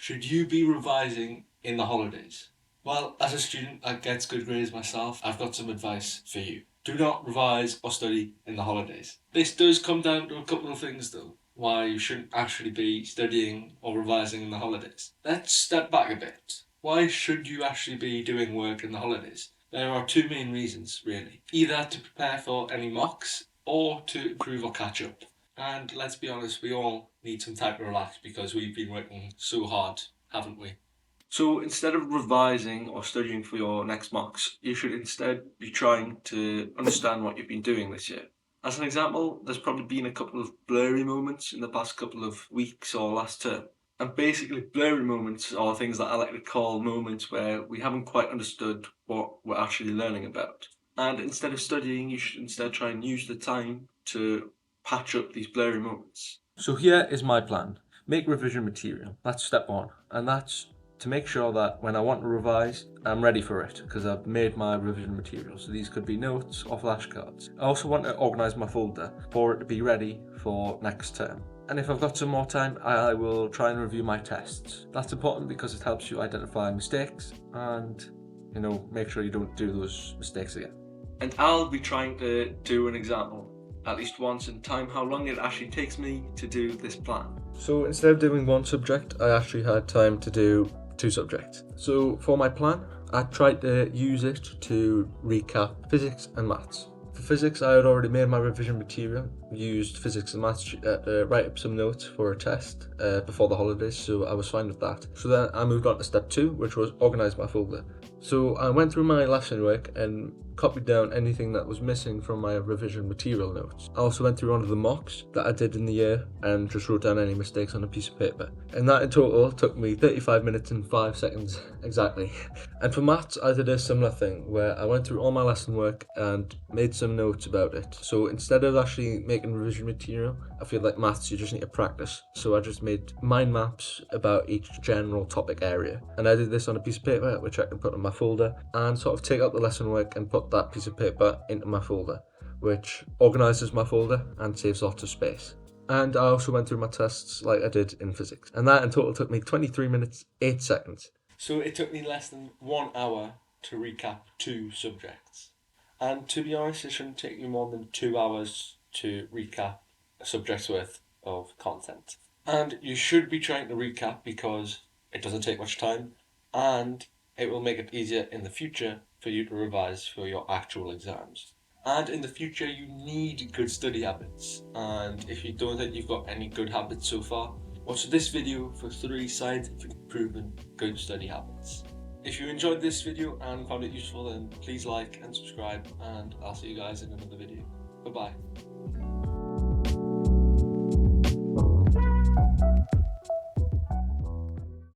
Should you be revising in the holidays? Well, as a student that gets good grades myself, I've got some advice for you. Do not revise or study in the holidays. This does come down to a couple of things though, why you shouldn't actually be studying or revising in the holidays. Let's step back a bit. Why should you actually be doing work in the holidays? There are two main reasons, really. Either to prepare for any mocks or to improve or catch up. And let's be honest, we all need some time to relax because we've been working so hard, haven't we? So instead of revising or studying for your next mocks, you should instead be trying to understand what you've been doing this year. As an example, there's probably been a couple of blurry moments in the past couple of weeks or last term. And basically, blurry moments are things that I like to call moments where we haven't quite understood what we're actually learning about. And instead of studying, you should instead try and use the time to patch up these blurry moments. So here is my plan. Make revision material. That's step one. And that's to make sure that when I want to revise, I'm ready for it because I've made my revision material. So these could be notes or flashcards. I also want to organise my folder for it to be ready for next term. And if I've got some more time, I will try and review my tests. That's important because it helps you identify mistakes and, make sure you don't do those mistakes again. And I'll be trying to do an example at least once and time how long it actually takes me to do this plan. So instead of doing one subject, I actually had time to do 2 subjects. So for my plan, I tried to use it to recap physics and maths. For physics, I had already made my revision material, used physics and maths to write up some notes for a test before the holidays, so I was fine with that. So then I moved on to step 2, which was organise my folder. So I went through my lesson work and copied down anything that was missing from my revision material notes. I also went through one of the mocks that I did in the year and just wrote down any mistakes on a piece of paper. And that in total took me 35 minutes and 5 seconds exactly. And for maths, I did a similar thing where I went through all my lesson work and made some notes about it. So instead of actually making revision material, I feel like maths you just need to practice. So I just made mind maps about each general topic area. And I did this on a piece of paper which I can put in my folder and sort of take out the lesson work and put that piece of paper into my folder, which organises my folder and saves lots of space. And I also went through my tests like I did in physics. And that in total took me 23 minutes, 8 seconds. So it took me less than 1 hour to recap 2 subjects. And to be honest, it shouldn't take you more than 2 hours to recap a subject's worth of content. And you should be trying to recap because it doesn't take much time and it will make it easier in the future for you to revise for your actual exams. And in the future, you need good study habits. And if you don't think you've got any good habits so far, watch this video for 3 scientifically proven good study habits. If you enjoyed this video and found it useful, then please like and subscribe, and I'll see you guys in another video. Bye-bye.